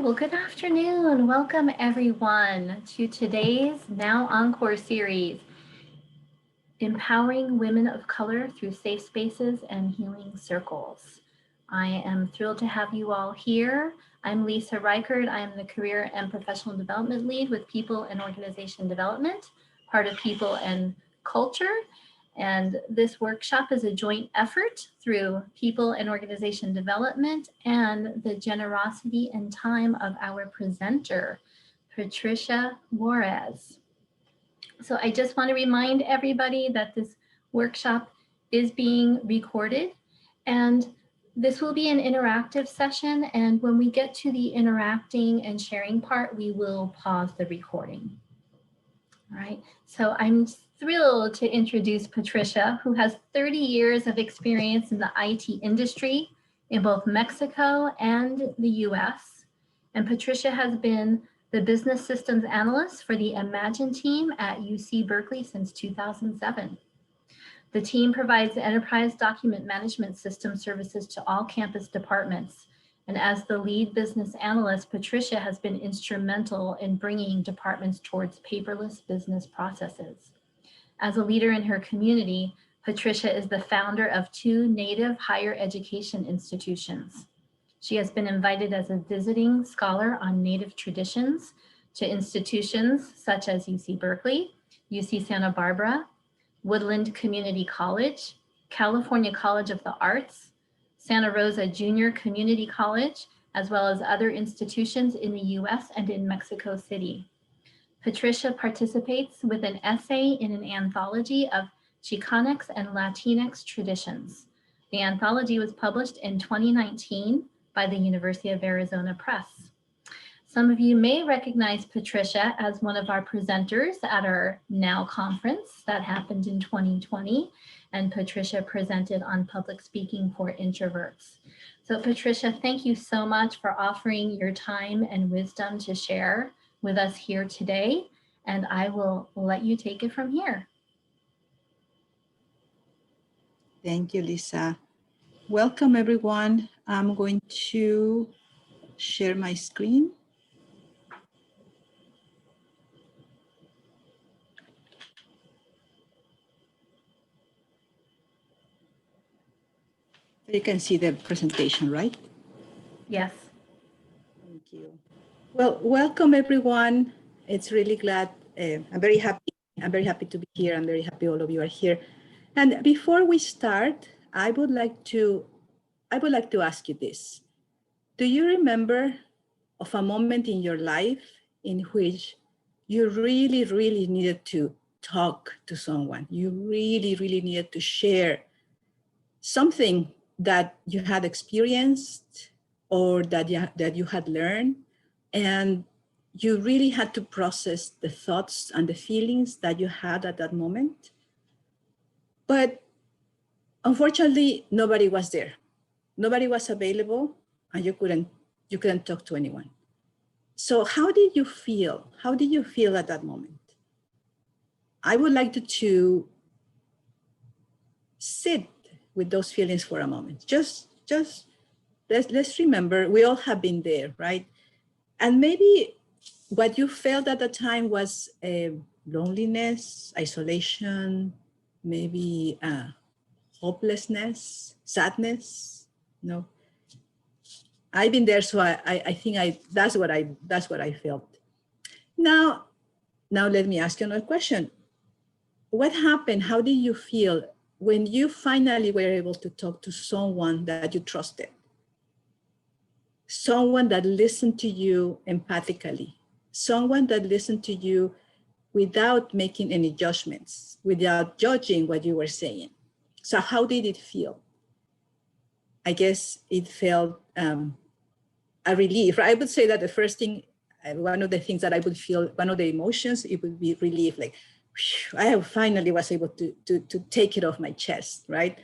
well, good afternoon. Welcome everyone to today's Now Encore series, Empowering Women of Color Through Safe Spaces and Healing Circles. I am thrilled to have you all here. I'm Lisa Reichert. I am the Career and Professional Development Lead with People and Organization Development, part of People and Culture. And this workshop is a joint effort through People and Organization Development and the generosity and time of our presenter, Patricia Juarez. So I just want to remind everybody that this workshop is being recorded, and this will be an interactive session. And when we get to the interacting and sharing part, we will pause the recording. All right, so I'm thrilled to introduce Patricia, who has 30 years of experience in the IT industry in both Mexico and the US. And Patricia has been the business systems analyst for the Imagine team at UC Berkeley since 2007. The team provides enterprise document management system services to all campus departments. And as the lead business analyst, Patricia has been instrumental in bringing departments towards paperless business processes. As a leader in her community, Patricia is the founder of 2 Native higher education institutions. She has been invited as a visiting scholar on Native traditions to institutions such as UC Berkeley, UC Santa Barbara, Woodland Community College, California College of the Arts, Santa Rosa Junior Community College, as well as other institutions in the US and in Mexico City. Patricia participates with an essay in an anthology of Chicanx and Latinx traditions. The anthology was published in 2019 by the University of Arizona Press. Some of you may recognize Patricia as one of our presenters at our NOW conference that happened in 2020, and Patricia presented on public speaking for introverts. So Patricia, thank you so much for offering your time and wisdom to share with us here today, and I will let you take it from here. Thank you, Lisa. Welcome, everyone. I'm going to share my screen. You can see the presentation, right? Yes. Thank you. Well, welcome, everyone. It's really glad. I'm very happy. I'm very happy to be here. I'm very happy all of you are here. And before we start, I would like to ask you this. Do you remember of a moment in your life in which you really, really needed to talk to someone? You really, really needed to share something that you had experienced or that you had learned, and you really had to process the thoughts and the feelings that you had at that moment. But unfortunately, nobody was there. Nobody was available, and you couldn't talk to anyone. So how did you feel? How did you feel at that moment? I would like to sit with those feelings for a moment. Just let's remember, we all have been there, right? And maybe what you felt at the time was loneliness, isolation, maybe hopelessness, sadness. No, I've been there, so I think that's what I felt. Now let me ask you another question. What happened? How did you feel when you finally were able to talk to someone that you trusted? Someone that listened to you empathically, someone that listened to you without making any judgments, without judging what you were saying. So how did it feel? I guess it felt a relief. I would say that the first thing, one of the things that I would feel, one of the emotions, it would be relief, like, I finally was able to take it off my chest, right?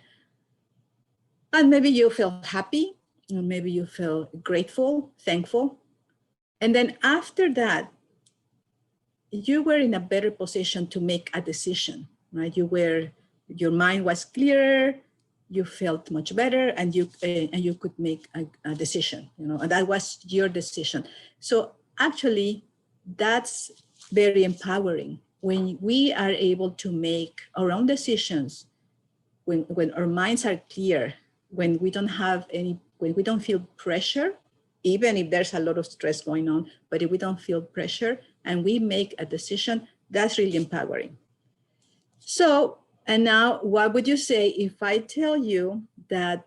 And maybe you feel happy, or maybe you feel grateful, thankful. And then after that, you were in a better position to make a decision, right? Your mind was clearer, you felt much better, and you could make a decision, and that was your decision. So actually, that's very empowering when we are able to make our own decisions, when our minds are clear, when we don't feel pressure, even if there's a lot of stress going on, but if we don't feel pressure and we make a decision, that's really empowering. So, and now what would you say if I tell you that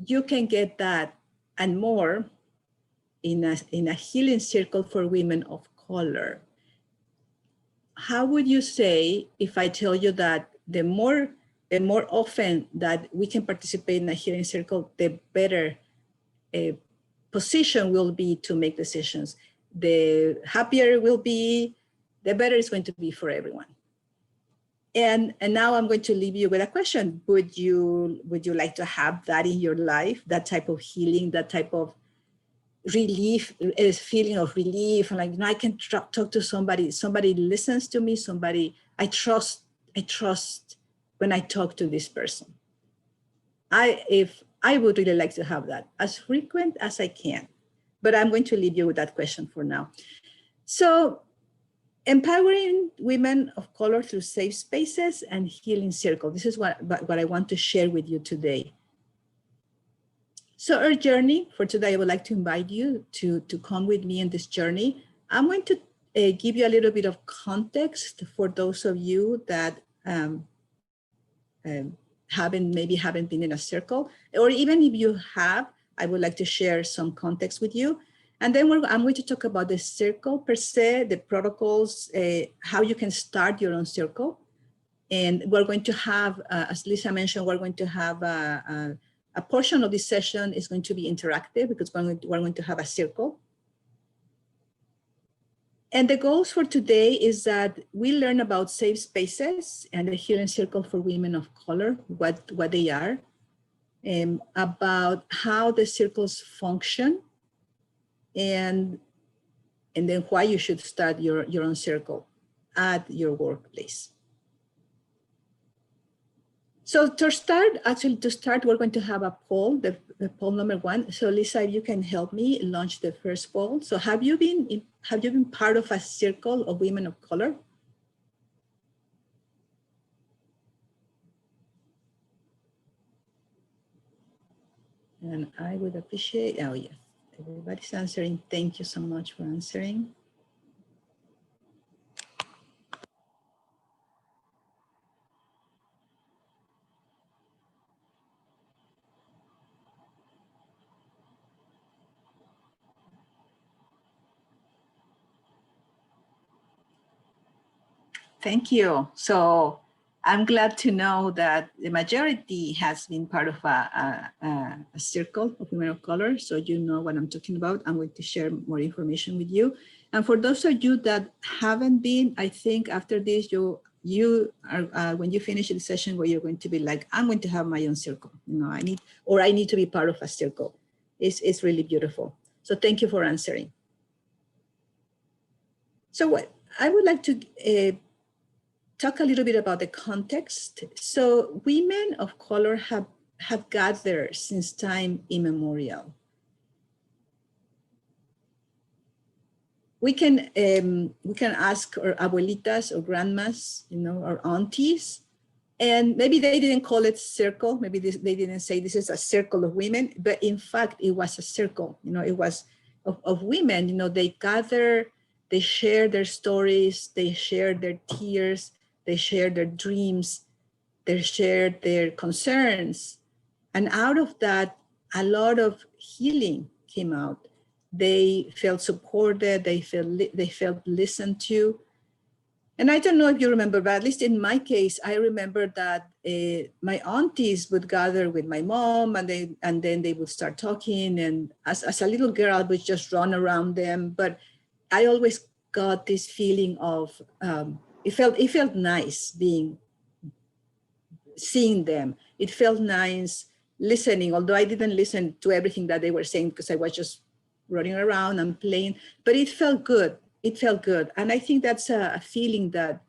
you can get that and more in a healing circle for women of color? How would you say if I tell you that the more often that we can participate in a healing circle, the better position will be to make decisions, the happier it will be, the better it's going to be for everyone. And now I'm going to leave you with a question. Would you like to have that in your life, that type of healing, that type of relief, a feeling of relief, and like, I can talk to somebody listens to me, somebody I trust when I talk to this person. I would really like to have that as frequent as I can, but I'm going to leave you with that question for now. So, empowering women of color through safe spaces and healing circle. This is what I want to share with you today. So our journey for today, I would like to invite you to come with me in this journey. I'm going to give you a little bit of context for those of you that haven't been in a circle, or even if you have, I would like to share some context with you. And then I'm going to talk about the circle per se, the protocols, how you can start your own circle. And we're going to have, as Lisa mentioned, we're going to have a portion of this session is going to be interactive because we're going to have a circle. And the goals for today is that we learn about safe spaces and the healing circle for women of color, what they are, about how the circles function, and then why you should start your own circle at your workplace. So to start, we're going to have a poll, the poll number 1. So Lisa, if you can help me launch the first poll. So have you been part of a circle of women of color? And I would appreciate, oh yeah, everybody's answering. Thank you so much for answering. Thank you. So I'm glad to know that the majority has been part of a circle of women of color. So you know what I'm talking about. I'm going to share more information with you. And for those of you that haven't been, I think after this, you are, when you finish the session where you're going to be like, I'm going to have my own circle. I need to be part of a circle. It's really beautiful. So thank you for answering. So what I would like to talk a little bit about the context. So women of color have gathered since time immemorial. We can ask our abuelitas or grandmas, our aunties, and maybe they didn't call it circle. Maybe they didn't say this is a circle of women, but in fact it was a circle. It was of women. They gather, they share their stories, they share their tears, they share their dreams, they share their concerns. And out of that, a lot of healing came out. They felt supported, they felt listened to. And I don't know if you remember, but at least in my case, I remember that my aunties would gather with my mom, and then they would start talking. And as a little girl, I would just run around them. But I always got this feeling of it felt nice seeing them. It felt nice listening, although I didn't listen to everything that they were saying because I was just running around and playing. But it felt good. It felt good. And I think that's a feeling that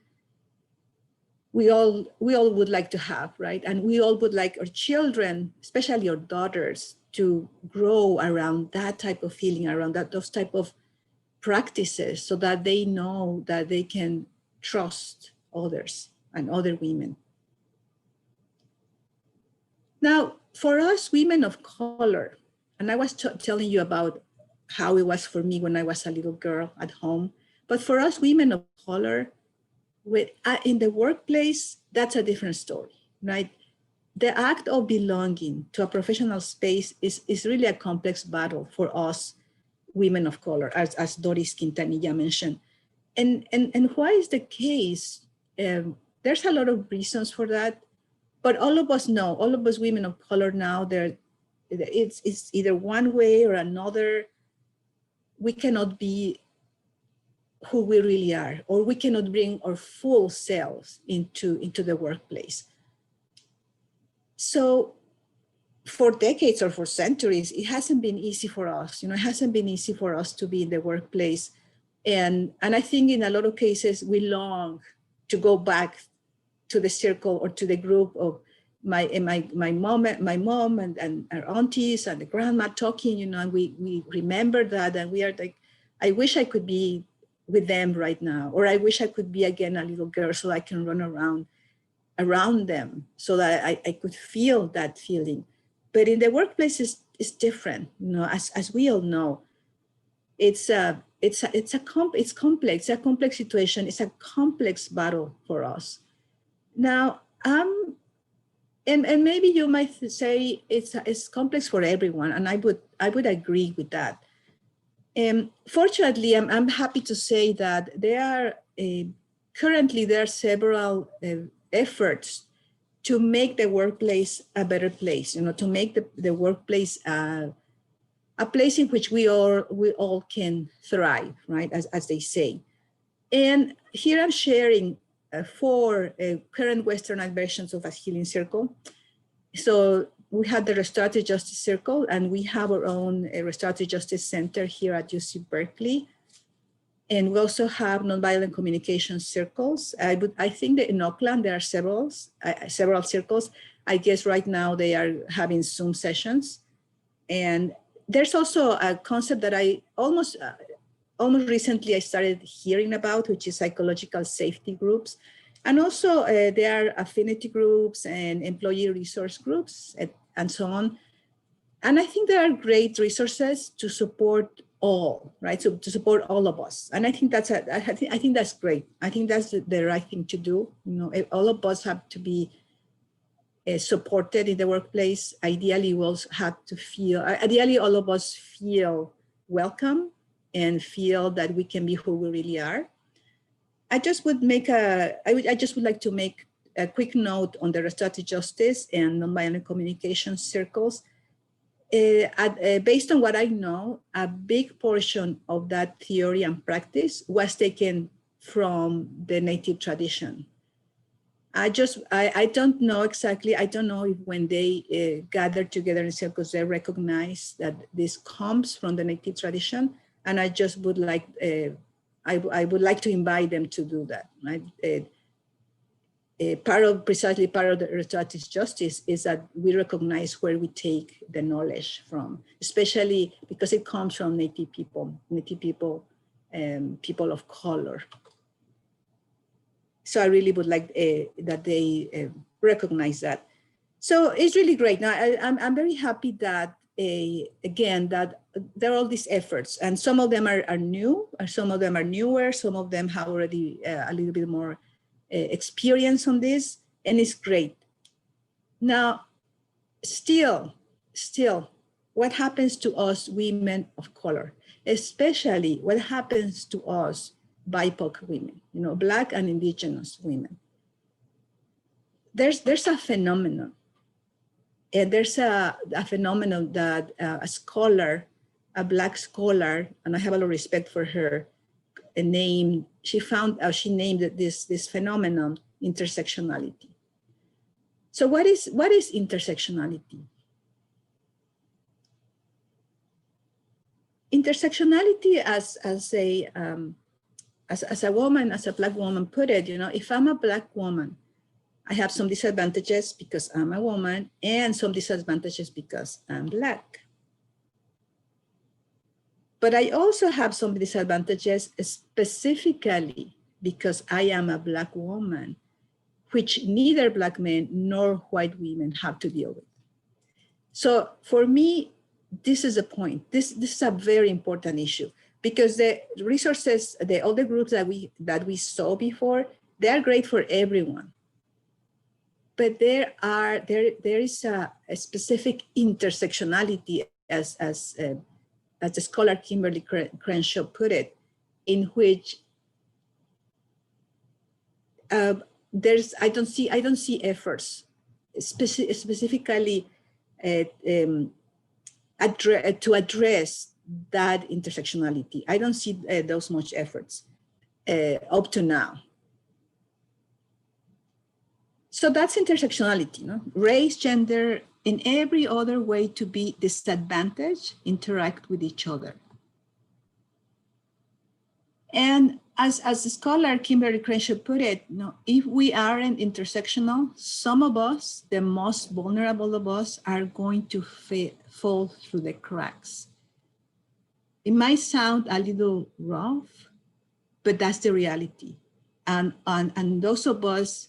we all would like to have, right? And we all would like our children, especially our daughters, to grow around that type of feeling, around those type of practices, so that they know that they can trust others and other women. Now, for us women of color, and I was telling you about how it was for me when I was a little girl at home, but for us women of color, in the workplace, that's a different story, right? The act of belonging to a professional space is really a complex battle for us women of color, as Doris Quintanilla mentioned. And why is the case? There's a lot of reasons for that, but all of us know, all of us women of color now, it's either one way or another. We cannot be who we really are, or we cannot bring our full selves into the workplace. So for decades or for centuries, it hasn't been easy for us. It hasn't been easy for us to be in the workplace. And I think in a lot of cases, we long to go back to the circle or to the group of my mom and our aunties and the grandma talking, and we remember that, and we are like, I wish I could be with them right now, or I wish I could be again a little girl so I can run around them, so that I could feel that feeling. But in the workplace, it's different, as we all know. It's complex, a complex situation. It's a complex battle for us. Now, and maybe you might say it's complex for everyone, and I would agree with that. Fortunately, I'm happy to say that currently there are several efforts to make the workplace a better place, to make the workplace a place in which we all can thrive, right, as they say. And here I'm sharing 4 current Westernized versions of a healing circle. So we had the Restorative Justice Circle, and we have our own Restorative Justice Center here at UC Berkeley. And we also have nonviolent communication circles. I think that in Oakland, there are several circles. I guess right now they are having Zoom sessions. And there's also a concept that I almost recently I started hearing about, which is psychological safety groups. And also there are affinity groups and employee resource groups and so on. And I think there are great resources to support all, right? So to support all of us. And I think I think that's great. I think that's the right thing to do. All of us have to be supported in the workplace. Ideally, all of us feel welcome and feel that we can be who we really are. I just would like to make a quick note on the restorative justice and nonviolent communication circles. Based on what I know, a big portion of that theory and practice was taken from the Native tradition. I don't know exactly. I don't know if when they gather together in circles, they recognize that this comes from the Native tradition. And I just would like, I would like to invite them to do that, right? Part of the restorative justice is that we recognize where we take the knowledge from, especially because it comes from Native people, people of color. So I really would like that they recognize that. So it's really great. Now I'm very happy that again that there are all these efforts, and some of them are new, or some of them are newer, some of them have already a little bit more experience on this, and it's great. Now, still, what happens to us women of color, especially what happens to us BIPOC women, Black and Indigenous women? There's a phenomenon, and there's a phenomenon that a scholar, a Black scholar, and I have a lot of respect for her, she named this phenomenon intersectionality. So what is intersectionality? Intersectionality, as a woman, as a Black woman put it, if I'm a Black woman I have some disadvantages because I'm a woman and some disadvantages because I'm Black. But I also have some disadvantages specifically because I am a Black woman, which neither Black men nor white women have to deal with. So for me, this is a point. This is a very important issue because the resources, all the groups that we saw before, they are great for everyone. But there is a specific intersectionality, as the scholar Kimberly Crenshaw put it, in which I don't see efforts specifically to address that intersectionality. I don't see those much efforts up to now. So that's intersectionality, no? Race, gender, and every other way to be disadvantaged interact with each other. And as the scholar Kimberly Crenshaw put it, if we aren't intersectional, some of us, the most vulnerable of us, are going to fall through the cracks. It might sound a little rough, but that's the reality. And those of us,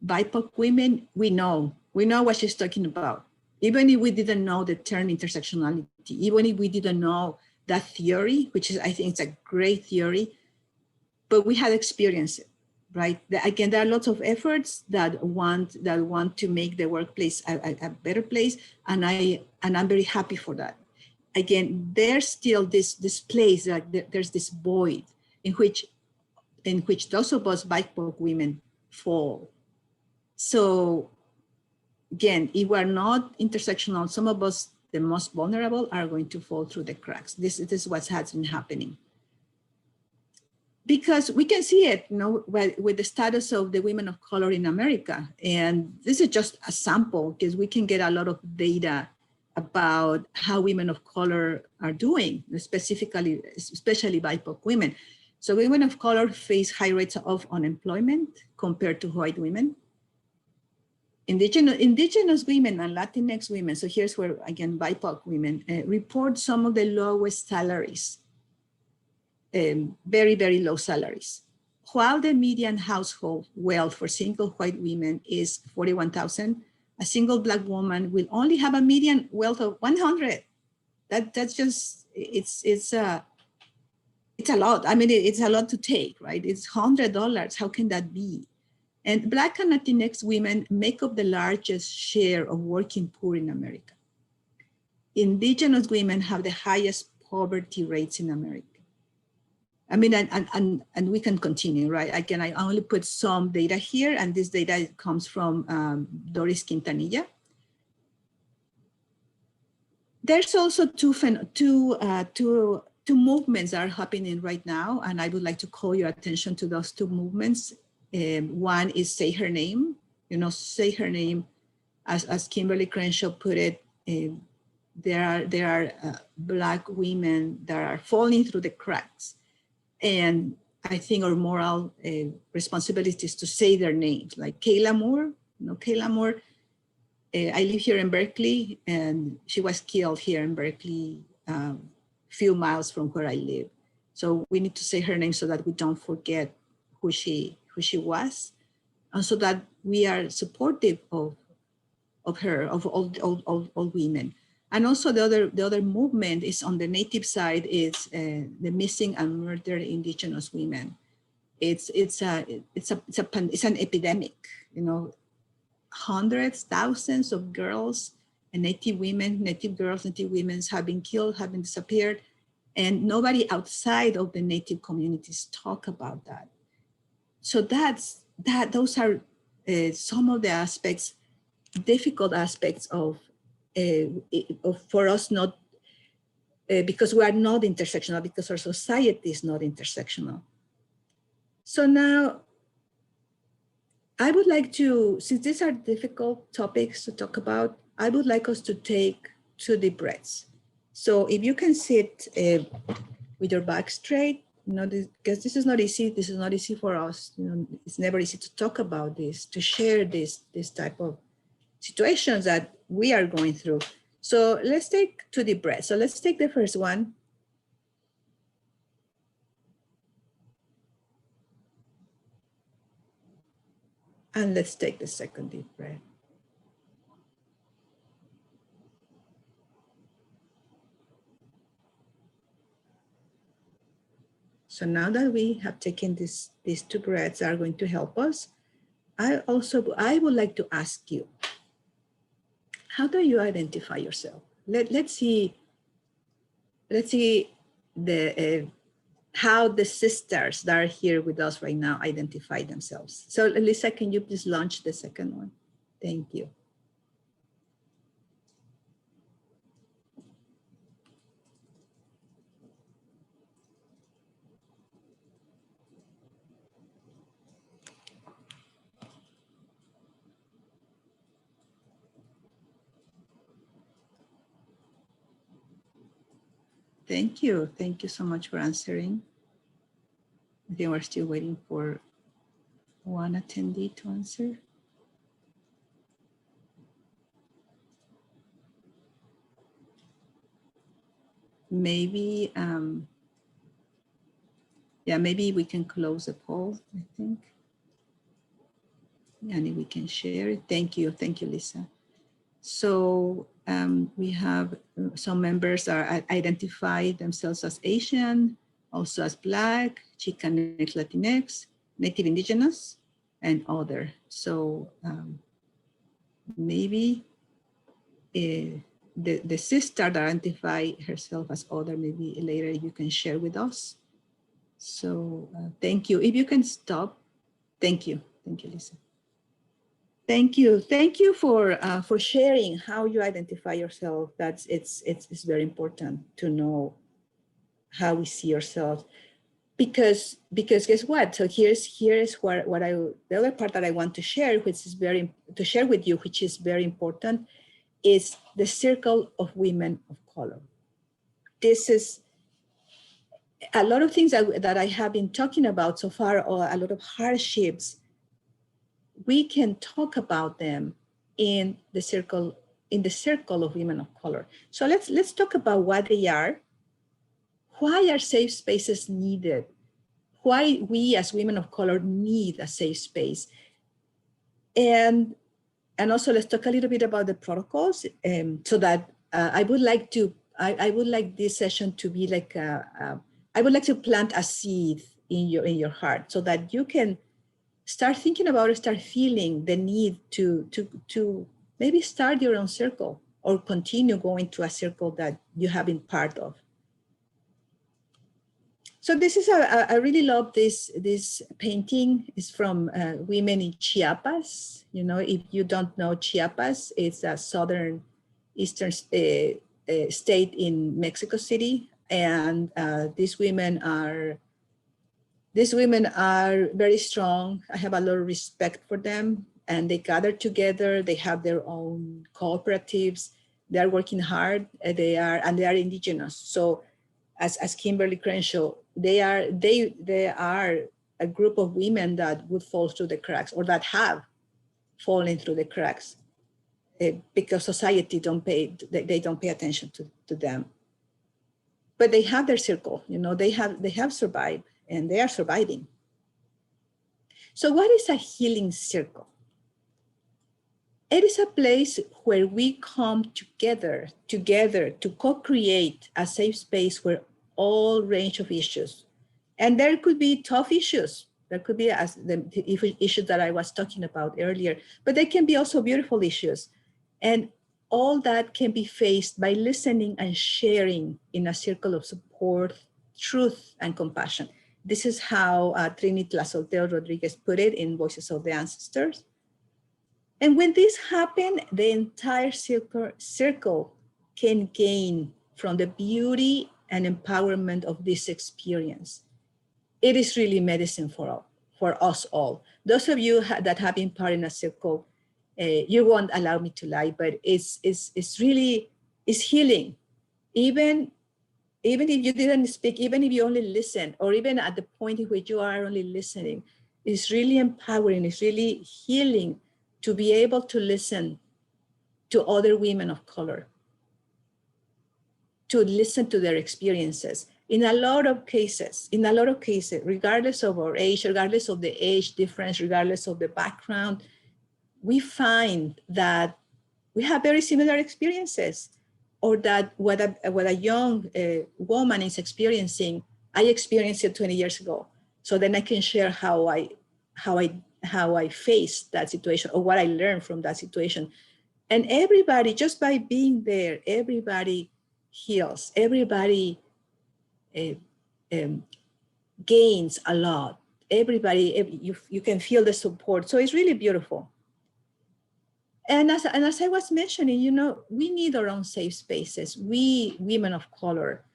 BIPOC women, we know what she's talking about. Even if we didn't know the term intersectionality, even if we didn't know that theory, which is, I think it's a great theory, but we had experienced it, right? Again, there are lots of efforts that want to make the workplace a better place, and I'm very happy for that. Again, there's still this place, like there's this void in which those of us BIPOC women fall. So again, if we're not intersectional, some of us, the most vulnerable, are going to fall through the cracks. This is what has been happening. Because we can see it, with the status of the women of color in America. And this is just a sample because we can get a lot of data about how women of color are doing, especially BIPOC women. So women of color face high rates of unemployment compared to white women. Indigenous women and Latinx women, so here's where, again, BIPOC women report some of the lowest salaries, very, very low salaries. While the median household wealth for single white women is $41,000, a single Black woman will only have a median wealth of $100. That's just, it's a lot. I mean, it's a lot to take, right? It's $100. How can that be? And Black and Latinx women make up the largest share of working poor in America. Indigenous women have the highest poverty rates in America. I mean, and we can continue, right? Again, I only put some data here, and this data comes from Doris Quintanilla. There's also two movements that are happening right now, and I would like to call your attention to those two movements. One is Say Her Name. Say Her Name, as Kimberly Crenshaw put it, there are Black women that are falling through the cracks. And I think our moral responsibility is to say their names, like Kayla Moore. Kayla Moore, I live here in Berkeley, and she was killed here in Berkeley, few miles from where I live. So we need to say her name so that we don't forget who she was, and so that we are supportive of her, of all women. And also the other movement is on the Native side, is the missing and murdered Indigenous women. It's an epidemic. Hundreds, thousands of girls and Native women, Native girls, Native women have been killed, have been disappeared, and nobody outside of the Native communities talk about that. So those are some of the aspects, difficult aspects of for us, not because we are not intersectional, because our society is not intersectional. So now I would like to, since these are difficult topics to talk about, I would like us to take 2 deep breaths. So if you can sit with your back straight You know, because this is not easy. This is not easy for us. You know, it's never easy to talk about this, to share this type of situations that we are going through. So let's take 2 deep breaths. So let's take the first one. And let's take the second deep breath. So now that we have taken these 2 breaths are going to help us, I would like to ask you, how do you identify yourself? Let's see the how the sisters that are here with us right now identify themselves. So Lisa, can you please launch the second one? Thank you. Thank you. Thank you so much for answering. I think we're still waiting for one attendee to answer. Maybe, yeah, maybe we can close the poll, I think. And we can share it. Thank you, Lisa. So we have some members are identify themselves as Asian, also as Black, Chicanx, Latinx, Native Indigenous, and other. So maybe the sister that identify herself as other, maybe later you can share with us. So thank you. If you can stop, thank you. Thank you, Lisa. Thank you for sharing how you identify yourself. That's it's very important to know how we see ourselves, because guess what? So here is what the other part that I want to share, which is share with you, which is very important, is the circle of women of color. This is a lot of things that I have been talking about so far, or a lot of hardships. We can talk about them in the circle of women of color. So let's talk about what they are. Why are safe spaces needed? Why we as women of color need a safe space? And also let's talk a little bit about the protocols, so that I would like this session to be like I would like to plant a seed in your heart, so that you can start thinking about it, start feeling the need to maybe start your own circle, or continue going to a circle that you have been part of. So this is I really love this painting. It's from women in Chiapas. You know, if you don't know Chiapas, it's a southern eastern state in Mexico City, and these women are very strong. I have a lot of respect for them, and they gather together. They have their own cooperatives. They are working hard. They are indigenous. So, as Kimberly Crenshaw, they are a group of women that would fall through the cracks, or that have fallen through the cracks, because society don't pay attention to them. But they have their circle. You know, they have survived, and they are surviving. So what is a healing circle? It is a place where we come together to co-create a safe space where all range of issues, and there could be tough issues, there could be the issues that I was talking about earlier, but there can be also beautiful issues, and all that can be faced by listening and sharing in a circle of support, truth, and compassion. This is how Trini Tlazolteo Rodriguez put it in Voices of the Ancestors. And when this happens, the entire circle can gain from the beauty and empowerment of this experience. It is really medicine for us all. Those of you that have been part in a circle, you won't allow me to lie, but it's really healing. Even even if you didn't speak, even if you only listen, or even at the point in which you are only listening, it's really empowering, it's really healing to be able to listen to other women of color, to listen to their experiences. In a lot of cases, regardless of our age, regardless of the age difference, regardless of the background, we find that we have very similar experiences, or that what a young woman is experiencing, I experienced it 20 years ago. So then I can share how I faced that situation, or what I learned from that situation. And everybody, just by being there, everybody heals. Everybody uh, um, gains a lot. Everybody, you can feel the support. So it's really beautiful. And as I was mentioning, we need our own safe spaces. We, women of color.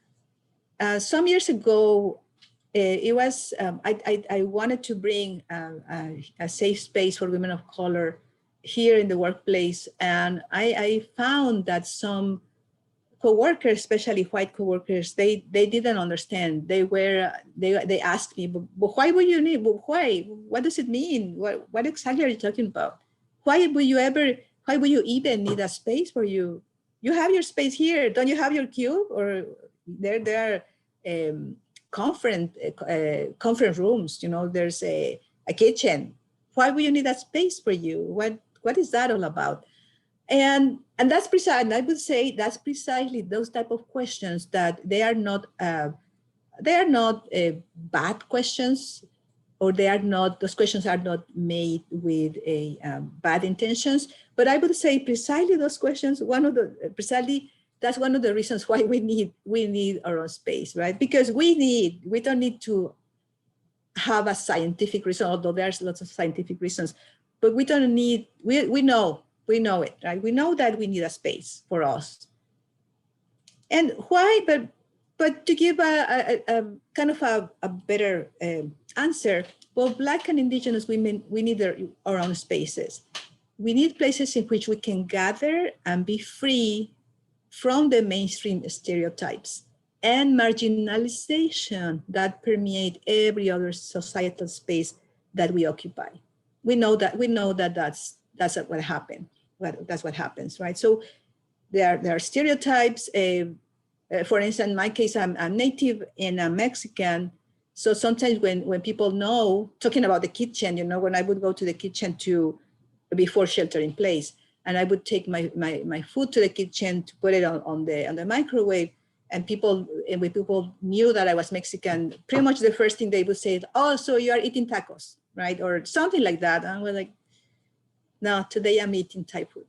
Some years ago, it was, I wanted to bring a safe space for women of color here in the workplace. And I found that some coworkers, especially white coworkers, they didn't understand. They asked me, but why would you need? But why? What does it mean? What exactly are you talking about? Why would you even need a space for you? You have your space here. Don't you have your cube? Or there are conference rooms. There's a kitchen. Why would you need a space for you? What is that all about? And that's precisely, and I would say that's precisely those type of questions that they are not bad questions, or those questions are not made with a bad intentions. But I would say precisely those questions, that's one of the reasons why we need our own space, right? Because we don't need to have a scientific reason, although there's lots of scientific reasons, but we don't need, we know it, right? We know that we need a space for us. And why? But to give a kind of a better answer, well, Black and Indigenous women, we need our own spaces. We need places in which we can gather and be free from the mainstream stereotypes and marginalization that permeate every other societal space that we occupy. We know that that's what happened. That's what happens, right? So there are stereotypes. For instance, in my case, I'm native and I'm Mexican. So sometimes when people know, talking about the kitchen, when I would go to the kitchen before shelter in place, and I would take my food to the kitchen to put it on the microwave, and when people knew that I was Mexican, pretty much the first thing they would say, "Oh, so you are eating tacos, right?" Or something like that. And we're like, "No, today I'm eating Thai food."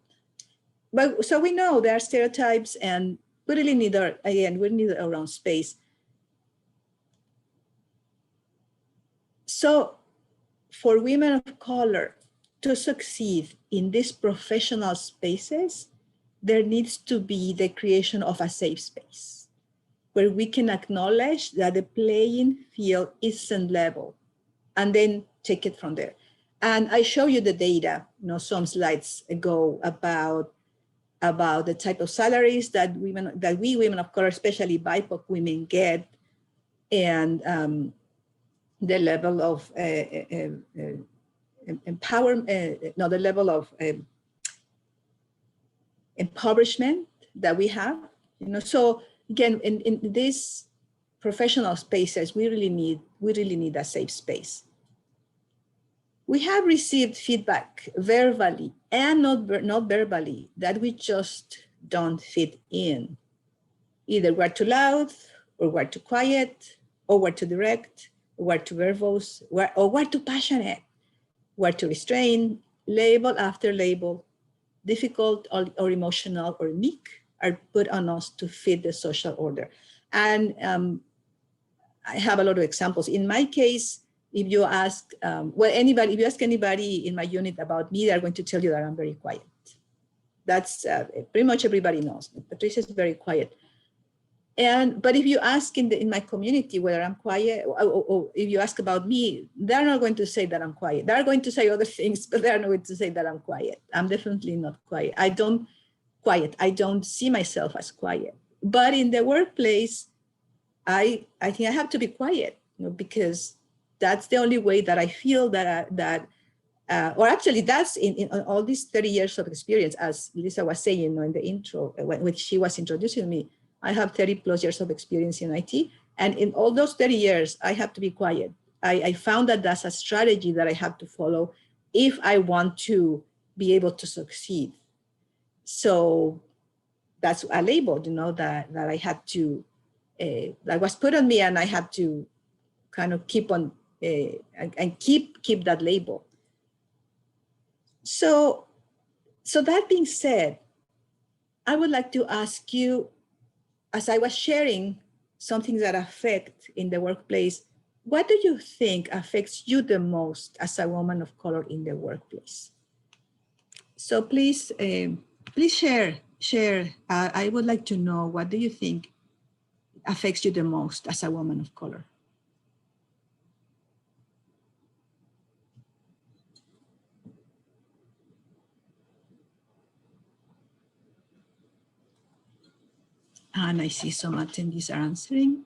But so we know there are stereotypes, and we really need our own space. So for women of color to succeed in these professional spaces, there needs to be the creation of a safe space where we can acknowledge that the playing field isn't level, and then take it from there. And I show you the data, some slides ago about the type of salaries that we women of color, especially BIPOC women, get, and the level of empowerment, the level of impoverishment that we have. So again, in these professional spaces, we really need a safe space. We have received feedback verbally and not verbally that we just don't fit in. Either we're too loud, or we're too quiet, or we're too direct, or we're too verbose, or we're too passionate, we're too restrained. Label after label, difficult or emotional or meek, are put on us to fit the social order. And I have a lot of examples. In my case, if you ask, if you ask anybody in my unit about me, they're going to tell you that I'm very quiet. That's pretty much everybody knows. Patricia is very quiet. But if you ask in my community whether I'm quiet, or if you ask about me, they're not going to say that I'm quiet. They're going to say other things, but they're not going to say that I'm quiet. I'm definitely not quiet. I don't see myself as quiet. But in the workplace, I think I have to be quiet, because that's the only way that I feel or actually that's in all these 30 years of experience, as Lisa was saying, in the intro, when she was introducing me. I have 30 plus years of experience in IT. And in all those 30 years, I have to be quiet. I found that that's a strategy that I have to follow if I want to be able to succeed. So that's a label, that I had to, that was put on me, and I had to kind of keep on and keep that label. So that being said, I would like to ask you, as I was sharing some things that affect in the workplace, what do you think affects you the most as a woman of color in the workplace? So please share. I would like to know, what do you think affects you the most as a woman of color? And I see some attendees are answering.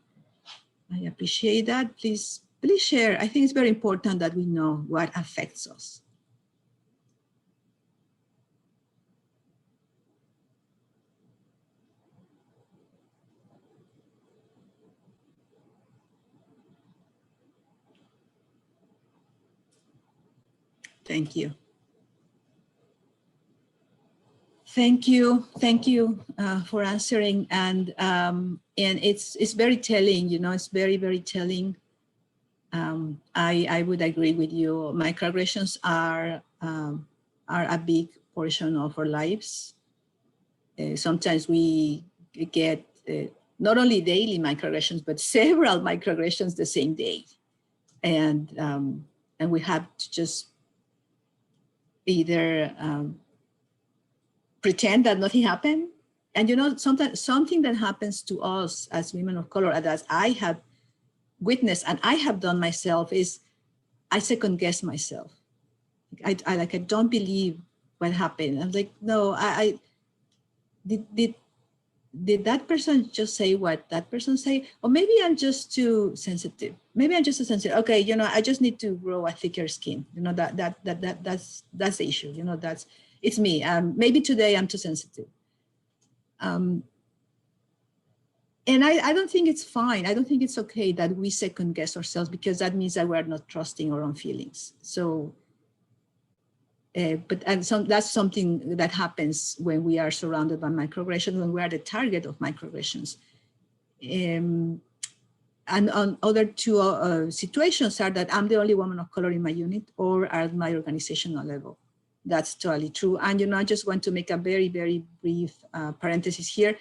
I appreciate that. Please share. I think it's very important that we know what affects us. Thank you. Thank you for answering, and it's very telling. It's very, very telling. I would agree with you. Microaggressions are a big portion of our lives. Sometimes we get not only daily microaggressions, but several microaggressions the same day, and we have to just either pretend that nothing happened. And sometimes something that happens to us as women of color, that I have witnessed and I have done myself, is I second guess myself. I don't believe what happened. I'm like, no, I did that person just say what that person say? Or maybe I'm just too sensitive. Maybe I'm just too sensitive. Okay, I just need to grow a thicker skin. That's the issue. It's me. Maybe today I'm too sensitive. And I don't think it's fine. I don't think it's okay that we second guess ourselves, because that means that we're not trusting our own feelings. So, that's something that happens when we are surrounded by microaggressions, when we are the target of microaggressions. And on other two situations are that I'm the only woman of color in my unit or at my organizational level. That's totally true. And I just want to make a very, very brief parenthesis here.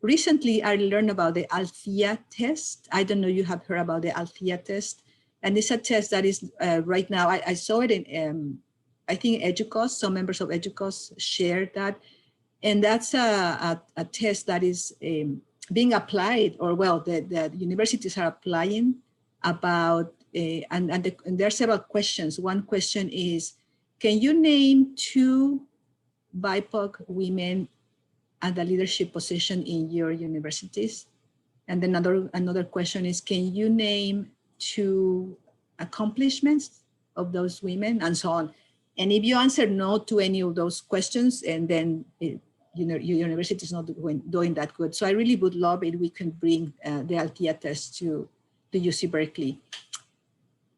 Recently, I learned about the Althea test. I don't know if you have heard about the Althea test. And it's a test that is right now, I saw it in, I think EDUCAUSE, some members of EDUCAUSE shared that. And that's a test that is being applied, or well, the universities are applying about, and there are several questions. One question is, can you name 2 BIPOC women at the leadership position in your universities? And then another question is, can you name 2 accomplishments of those women, and so on? And if you answer no to any of those questions, and then your university is not doing that good. So I really would love it we can bring the Althea test to UC Berkeley.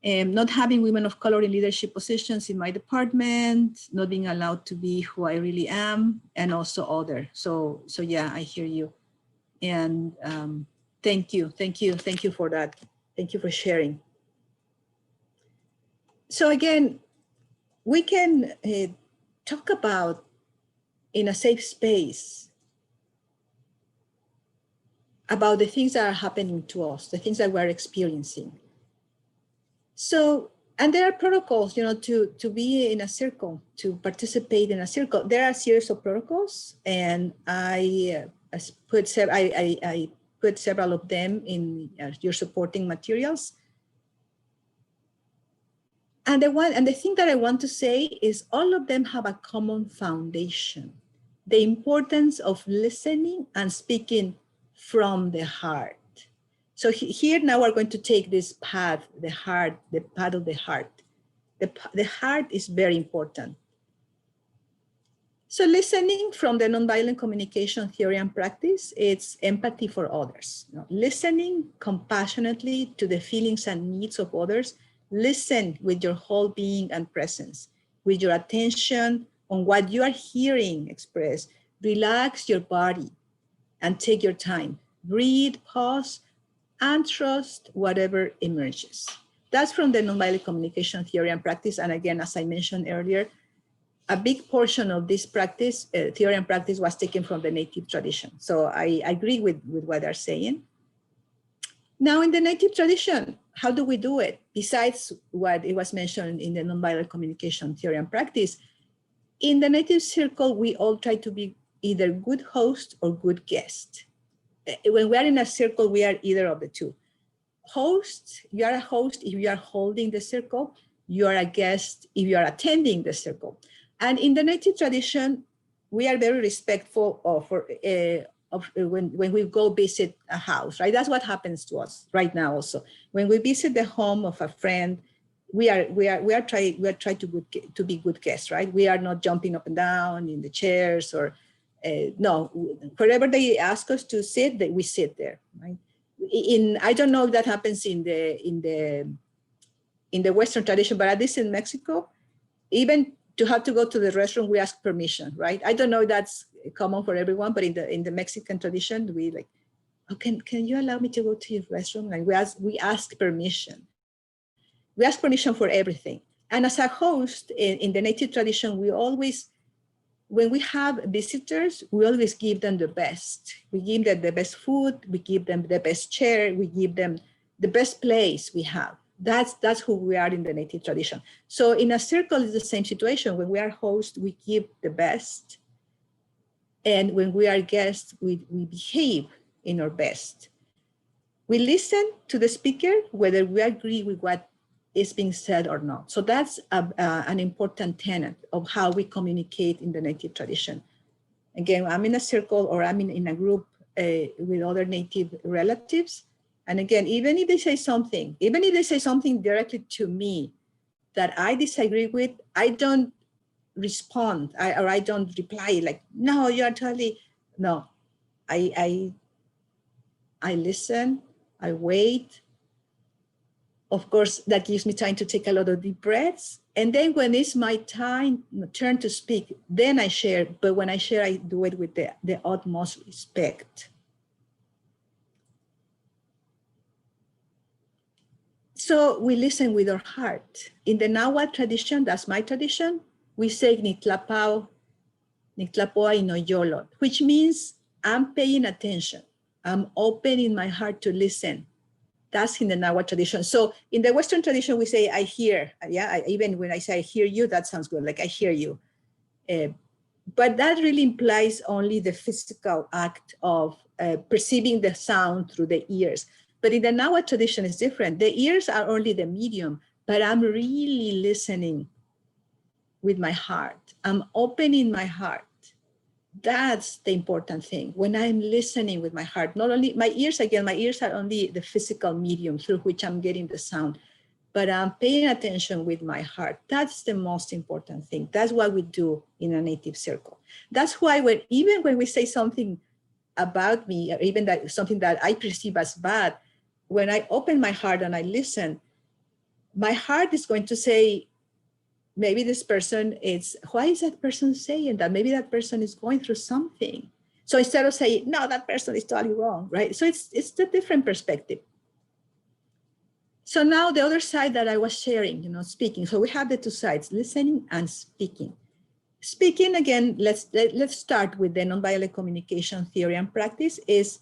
Not having women of color in leadership positions in my department, not being allowed to be who I really am, and also other. So yeah, I hear you. And thank you for that. Thank you for sharing. So again, we can talk about, in a safe space, about the things that are happening to us, the things that we're experiencing. So, and there are protocols, to be in a circle, to participate in a circle. There are a series of protocols, and I put several of them in your supporting materials. And the thing that I want to say is, all of them have a common foundation: the importance of listening and speaking from the heart. So here now we're going to take this path, the path of the heart. The heart is very important. So listening from the nonviolent communication theory and practice, it's empathy for others. Listening compassionately to the feelings and needs of others. Listen with your whole being and presence, with your attention on what you are hearing expressed. Relax your body and take your time. Breathe, pause, and trust whatever emerges. That's from the nonviolent communication theory and practice. And again, as I mentioned earlier, a big portion of this practice, theory and practice, was taken from the native tradition. So I agree with what they're saying. Now, in the native tradition, how do we do it? Besides what it was mentioned in the nonviolent communication theory and practice, in the native circle, we all try to be either good host or good guest. When we are in a circle, we are either of the two. Host, you are a host if you are holding the circle. You are a guest if you are attending the circle. And in the native tradition, we are very respectful of when we go visit a house, right? That's what happens to us right now also. When we visit the home of a friend, we try to be good guests, right? We are not jumping up and down in the chairs or no, wherever they ask us to sit, we sit there, right? I don't know if that happens in the Western tradition, but at least in Mexico, even to have to go to the restroom, we ask permission, right? I don't know if that's common for everyone, but in the Mexican tradition, we like, oh, can you allow me to go to your restroom? Like we ask permission. We ask permission for everything. And as a host in the native tradition, we always, when we have visitors, we always give them the best. We give them the best food, we give them the best chair, we give them the best place we have. That's who we are in the native tradition. So in a circle, it's the same situation. When we are hosts, we give the best. And when we are guests, we behave in our best. We listen to the speaker, whether we agree with what is being said or not. So that's an important tenet of how we communicate in the native tradition. Again, I'm in a circle or I'm in a group with other native relatives. And again, even if they say something directly to me that I disagree with, I don't respond or I don't reply like, no, you're totally, no. I listen, I wait. Of course, that gives me time to take a lot of deep breaths. And then when it's my turn to speak, then I share. But when I share, I do it with the utmost respect. So we listen with our heart. In the Nahuatl tradition, that's my tradition, we say Nitlapao, Nitlapoa Inoyolot, which means I'm paying attention. I'm open in my heart to listen. That's in the Nahuatl tradition. So in the Western tradition, we say, I hear. Yeah, even when I say I hear you, that sounds good, like I hear you. But that really implies only the physical act of perceiving the sound through the ears. But in the Nahuatl tradition, it's different. The ears are only the medium, but I'm really listening with my heart. I'm opening my heart. That's the important thing. When I'm listening with my heart, not only my ears, again, my ears are only the physical medium through which I'm getting the sound, but I'm paying attention with my heart. That's the most important thing. That's what we do in a native circle. That's why even when we say something about me, or even that something that I perceive as bad, when I open my heart and I listen, my heart is going to say, maybe this person why is that person saying that? Maybe that person is going through something. So instead of saying, no, that person is totally wrong, right? So it's the different perspective. So now the other side that I was sharing, speaking. So we have the two sides, listening and speaking. Speaking, again, let's start with the nonviolent communication theory and practice is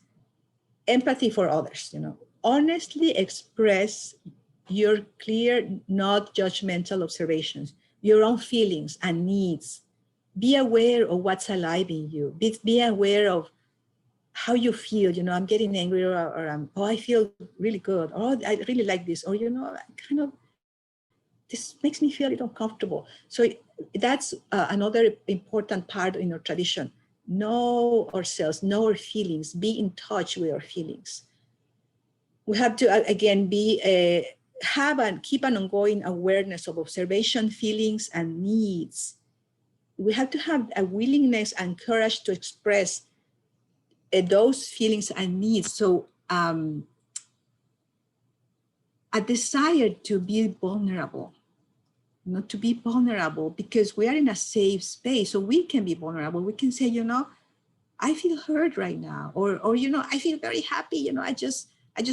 empathy for others, honestly express your clear, not judgmental observations, your own feelings and needs. Be aware of what's alive in you. Be aware of how you feel. I'm getting angry, or I feel really good, or I really like this, or this makes me feel a little uncomfortable. So that's another important part in our tradition. Know ourselves, know our feelings, be in touch with our feelings. We have to, again, have and keep an ongoing awareness of observation, feelings, and needs. We have to have a willingness and courage to express those feelings and needs. So a desire to be vulnerable, not to be vulnerable, because we are in a safe space, so we can be vulnerable. We can say, I feel hurt right now, or I feel very happy. I just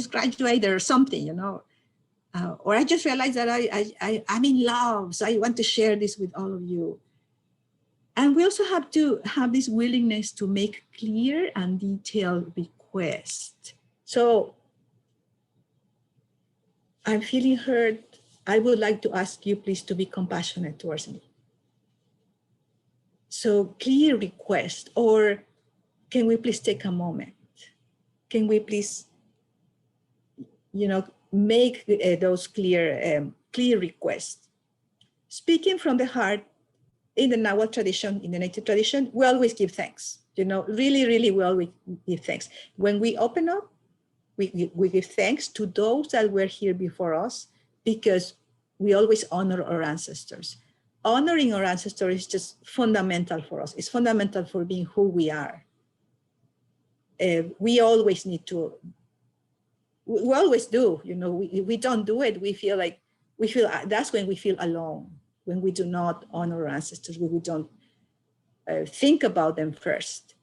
graduated or something. Or I just realized that I'm in love, so I want to share this with all of you. And we also have to have this willingness to make clear and detailed requests. So I'm feeling hurt. I would like to ask you, please, to be compassionate towards me. So clear request, or can we please take a moment? Can we please, make those clear requests? Speaking from the heart, in the Nahuatl tradition, in the native tradition, we always give thanks. Really, really, we always give thanks. When we open up, we give thanks to those that were here before us, because we always honor our ancestors. Honoring our ancestors is just fundamental for us. It's fundamental for being who we are. We always need to, we always do, we don't do it, we feel that's when we feel alone, when we do not honor our ancestors, when we don't think about them first.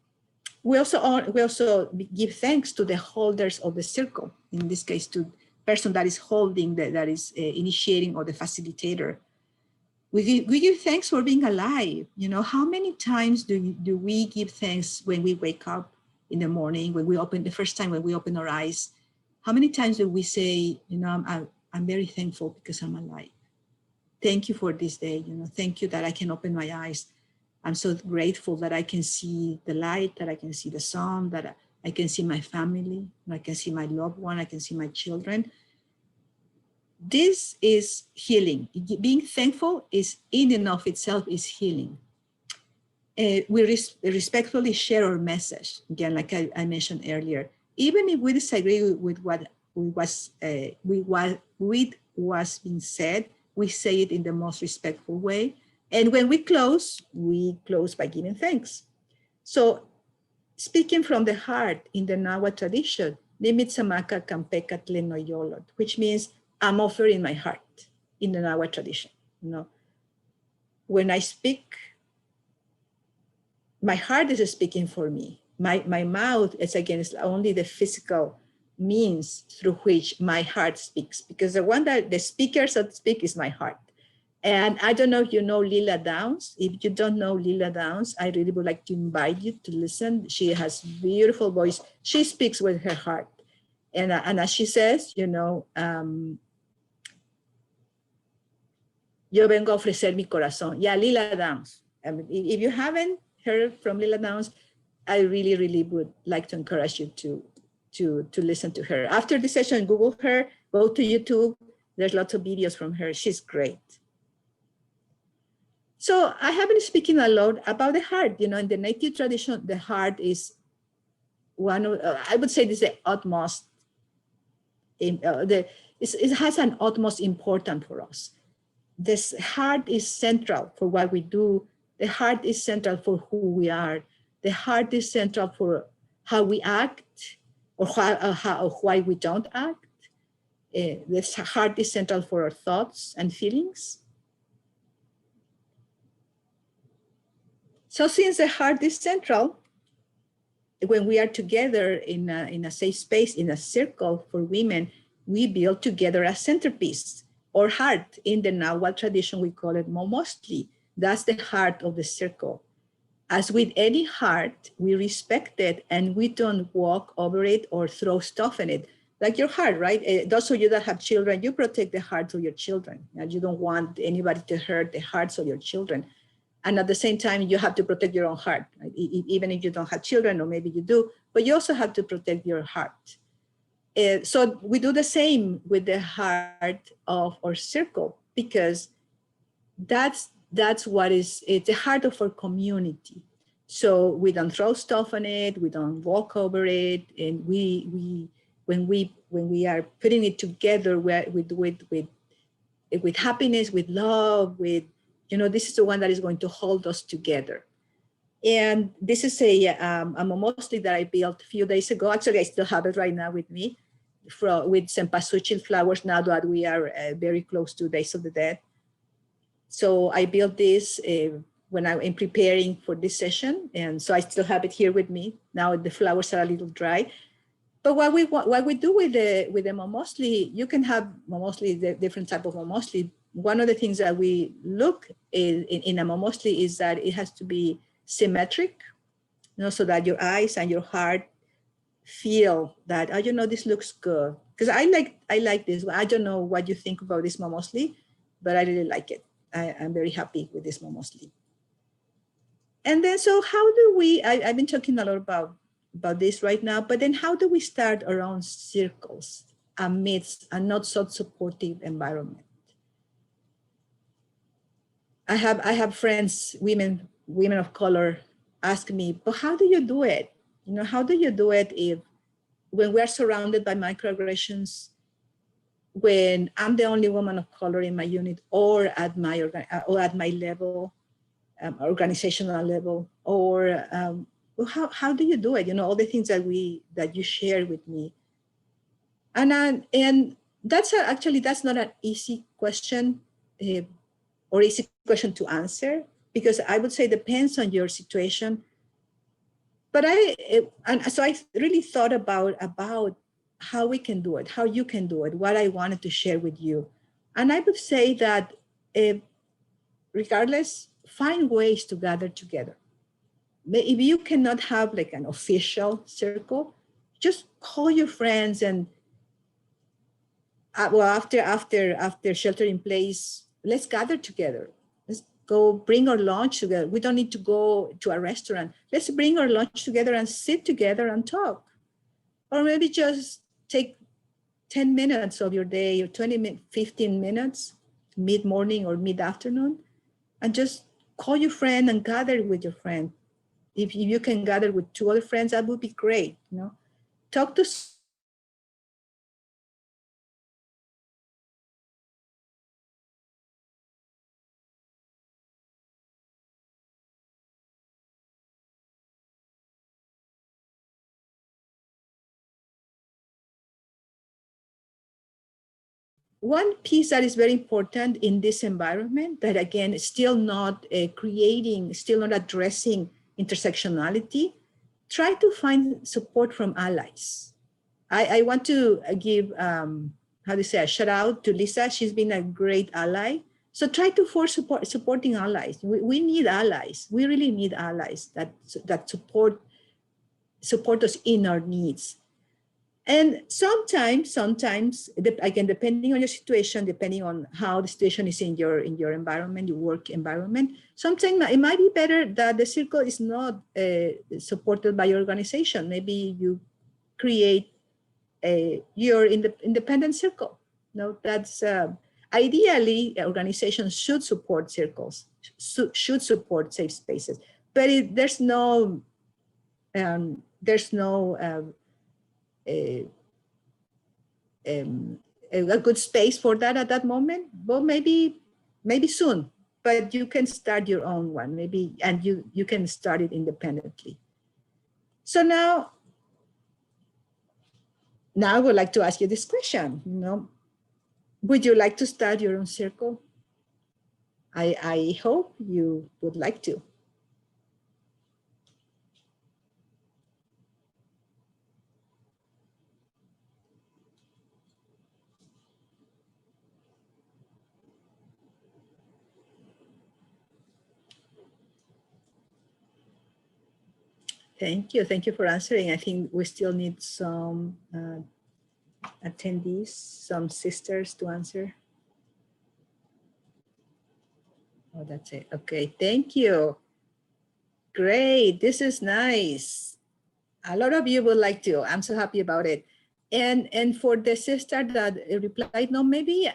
We also give thanks to the holders of the circle, in this case, to the person that is holding, that is initiating, or the facilitator. We give thanks for being alive. How many times do we give thanks when we wake up in the morning, the first time when we open our eyes? How many times do we say, I'm very thankful because I'm alive. Thank you for this day. Thank you that I can open my eyes. I'm so grateful that I can see the light, that I can see the sun, that I can see my family, I can see my loved one, I can see my children. This is healing. Being thankful is, in and of itself, is healing. We respectfully share our message, again, like I mentioned earlier. Even if we disagree with what was being said, we say it in the most respectful way. And when we close by giving thanks. So speaking from the heart in the Nahuatl tradition, Nimitsamaka Kampecatle no Yolot, which means I'm offering my heart in the Nahuatl tradition. When I speak, my heart is speaking for me. My mouth is, again, is only the physical means through which my heart speaks, because the speaker, so to speak, is my heart. And I don't know if you know Lila Downs. If you don't know Lila Downs, I really would like to invite you to listen. She has beautiful voice. She speaks with her heart. And as she says, yo vengo a ofrecer mi corazón. Yeah, Lila Downs. If you haven't heard from Lila Downs, I really, really would like to encourage you to listen to her. After this session, Google her, go to YouTube. There's lots of videos from her. She's great. So I have been speaking a lot about the heart. In the native tradition, the heart is one of, I would say, this is the utmost, it has an utmost importance for us. This heart is central for what we do. The heart is central for who we are. The heart is central for how we act, or why we don't act. This heart is central for our thoughts and feelings. So since the heart is central, when we are together in a safe space, in a circle for women, we build together a centerpiece, or heart. In the Nahuatl tradition, we call it momostli. That's the heart of the circle. As with any heart, we respect it, and we don't walk over it or throw stuff in it. Like your heart, right? Those of you that have children, you protect the hearts of your children. And you don't want anybody to hurt the hearts of your children. And at the same time, you have to protect your own heart, right? Even if you don't have children, or maybe you do, but you also have to protect your heart. So we do the same with the heart of our circle, because that's what is, it's the heart of our community. So we don't throw stuff on it, we don't walk over it, and when we are putting it together with happiness, with love, with, this is the one that is going to hold us together. And this is a mostly that I built a few days ago. Actually, I still have it right now with me, with cempasúchil flowers, now that we are very close to Days of the Dead. So I built this when I'm preparing for this session. And so I still have it here with me. Now the flowers are a little dry. But what we do with the momosli, you can have momosli, the different type of momosli. One of the things that we look in a momosli is that it has to be symmetric, so that your eyes and your heart feel that, oh, this looks good. Because I like this. I don't know what you think about this momosli, but I really like it. I'm very happy with this momosli. And then, so how do we, I've been talking a lot about this right now, but then how do we start around circles amidst a not so supportive environment? I have friends, women of color, ask me, but how do you do it? How do you do it when we're surrounded by microaggressions, when I'm the only woman of color in my unit or at my level, organizational level, or how do you do it? All the things that you share with me, and that's that's not an easy question, or easy question to answer, because I would say depends on your situation. But so I really thought about how we can do it, how you can do it, what I wanted to share with you. And I would say that regardless, find ways to gather together. If you cannot have like an official circle, just call your friends and after shelter in place, let's gather together. Let's go bring our lunch together. We don't need to go to a restaurant. Let's bring our lunch together and sit together and talk. Or maybe just take 10 minutes of your day, or 15 minutes, mid-morning or mid-afternoon, and just call your friend and gather with your friend. If you can gather with 2 other friends, that would be great. Talk to one piece that is very important in this environment, that again is still not still not addressing intersectionality. Try to find support from allies. I want to give how do you say, a shout out to Lisa. She's been a great ally. So try to force supporting allies. We need allies. We really need allies that support us in our needs. And sometimes, again, depending on your situation, depending on how the situation is in your environment, your work environment, sometimes it might be better that the circle is not supported by your organization. Maybe you create your independent circle. That's ideally, organizations should support circles, should support safe spaces, but there's no a good space for that at that moment. Well, maybe soon, but you can start your own one, maybe, and you can start it independently. So now I would like to ask you this question. Would you like to start your own circle? I hope you would like to. Thank you. Thank you for answering. I think we still need some attendees, some sisters to answer. Oh, that's it. Okay, thank you. Great, this is nice. A lot of you would like to. I'm so happy about it. And for the sister that replied no, maybe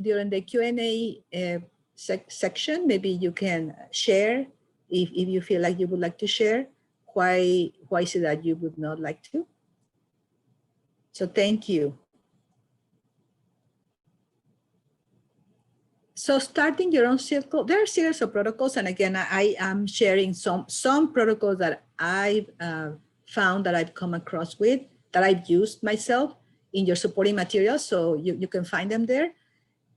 during the Q&A section, maybe you can share if you feel like you would like to share why is it that you would not like to. So thank you. So starting your own circle, there are a series of protocols. And again, I am sharing some protocols that I've found that I've come across with, that I've used myself in your supporting materials. So you can find them there.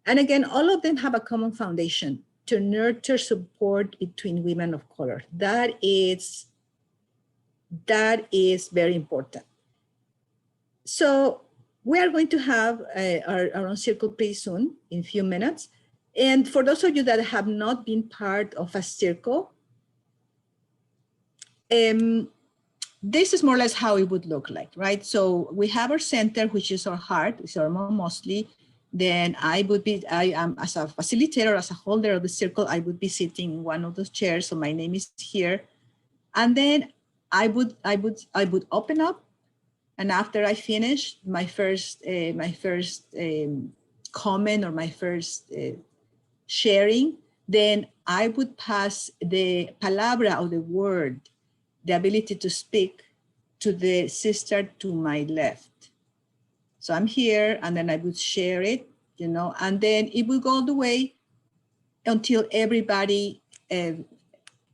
And again, all of them have a common foundation: to nurture support between women of color. That is very important. So we are going to have our own circle pretty soon, in a few minutes. And for those of you that have not been part of a circle, this is more or less how it would look like, right? So we have our center, which is our heart, it's our mom mostly. Then I am, as a facilitator, as a holder of the circle, I would be sitting in one of those chairs. So my name is here. And then I would open up. And after I finish my first comment or my first sharing, then I would pass the palabra, or the word, the ability to speak, to the sister to my left. So I'm here, and then I would share it, and then it would go all the way until everybody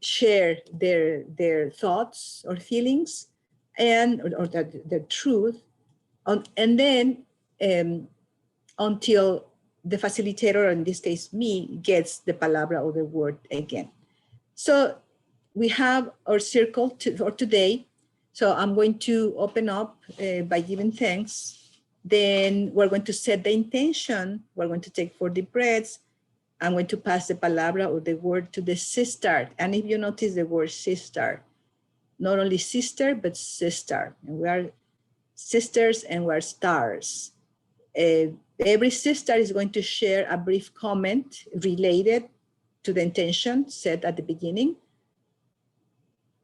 share their thoughts or feelings, or their truth, and then until the facilitator, in this case me, gets the palabra or the word again. So we have our circle for today. So I'm going to open up by giving thanks. Then we're going to set the intention. We're going to take 4 deep breaths. I'm going to pass the palabra or the word to the sister. And if you notice the word sister, not only sister, but sister. And we are sisters and we're stars. Every sister is going to share a brief comment related to the intention set at the beginning.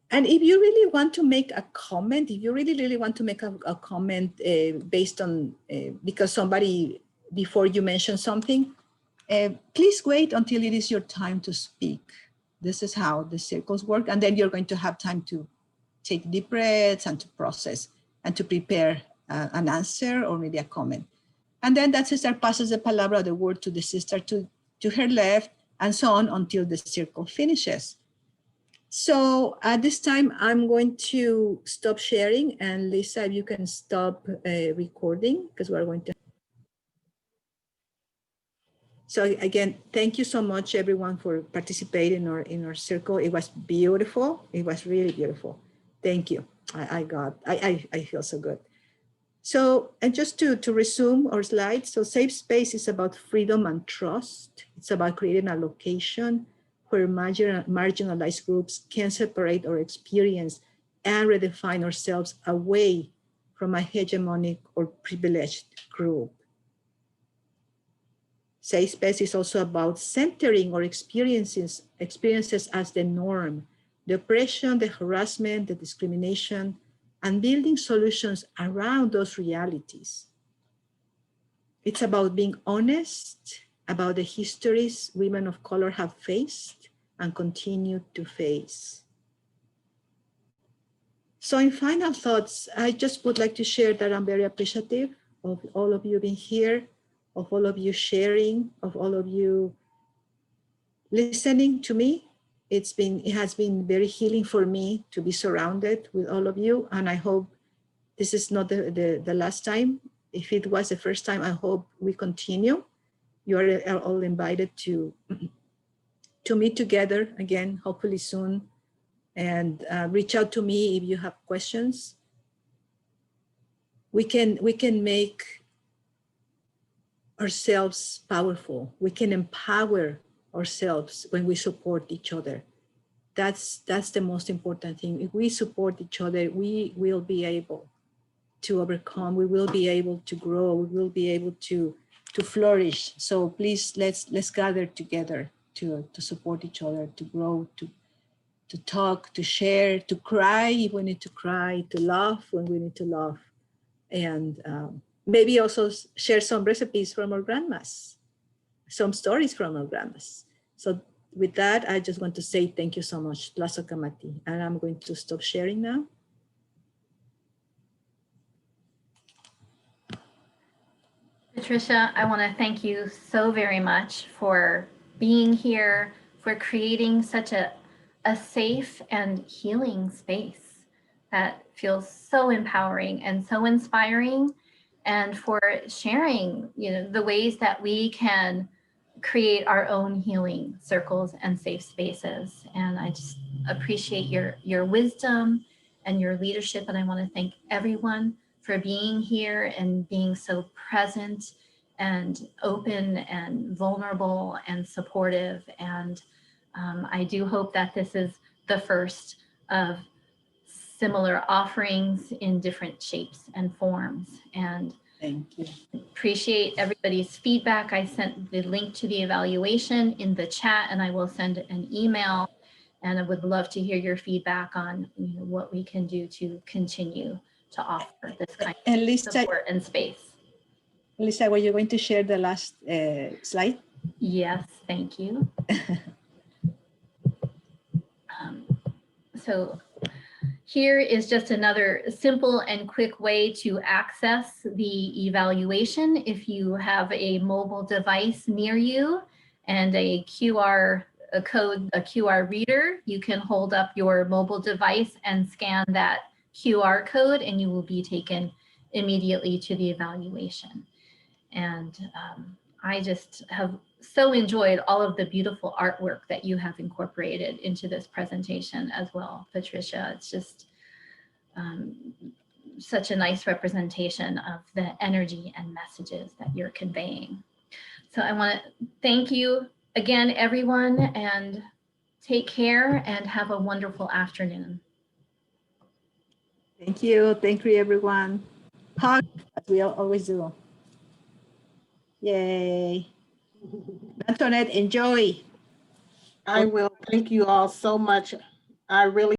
And if you really want to make a comment, if you really want to make a comment based on, because somebody before you mentioned something, please wait until it is your time to speak. This is how the circles work. And then you're going to have time to take deep breaths and to process and to prepare an answer or maybe a comment. And then that sister passes the palabra, the word, to the sister to her left, and so on until the circle finishes. So at this time, I'm going to stop sharing. And Lisa, if you can stop recording, because we're going to. So again, thank you so much, everyone, for participating in our circle. It was beautiful. It was really beautiful. Thank you. I feel so good. So, and just to resume our slides, so safe space is about freedom and trust. It's about creating a location where marginalized groups can separate our experience and redefine ourselves away from a hegemonic or privileged group. Safe space is also about centering our experiences as the norm, the oppression, the harassment, the discrimination, and building solutions around those realities. It's about being honest about the histories women of color have faced and continue to face. So in final thoughts, I just would like to share that I'm very appreciative of all of you being here, of all of you sharing, of all of you listening to me. It has been very healing for me to be surrounded with all of you. And I hope this is not the last time. If it was the first time, I hope we continue. You are all invited to meet together again, hopefully soon. And reach out to me if you have questions. We can make ourselves powerful. We can empower ourselves when we support each other. That's the most important thing. If we support each other, we will be able to overcome. We will be able to grow. We will be able to flourish. So please, let's gather together to support each other, to grow, to talk, to share, to cry if we need to cry, to laugh when we need to laugh, and maybe also share some recipes from our grandmas, some stories from our grandmas. So with that, I just want to say thank you so much, Plaza Kamati, and I'm going to stop sharing now. Patricia, I want to thank you so very much for being here, for creating such a safe and healing space that feels so empowering and so inspiring, and for sharing, the ways that we can create our own healing circles and safe spaces. And I just appreciate your wisdom and your leadership. And I want to thank everyone for being here and being so present and open and vulnerable and supportive. And I do hope that this is the first of similar offerings in different shapes and forms. And Thank you. appreciate everybody's feedback. I sent the link to the evaluation in the chat, and I will send an email. And I would love to hear your feedback on what we can do to continue to offer this kind of And Lisa, support and space. Lisa, were you going to share the last slide? Yes, thank you. So here is just another simple and quick way to access the evaluation. If you have a mobile device near you and a QR reader, you can hold up your mobile device and scan that QR code, and you will be taken immediately to the evaluation. And I just have so enjoyed all of the beautiful artwork that you have incorporated into this presentation as well, Patricia. It's just such a nice representation of the energy and messages that you're conveying. So I want to thank you again, everyone, and take care and have a wonderful afternoon. Thank you. Thank you, everyone. Hug, as we always do. Yay. Antoinette, enjoy. I will. Thank you all so much. I really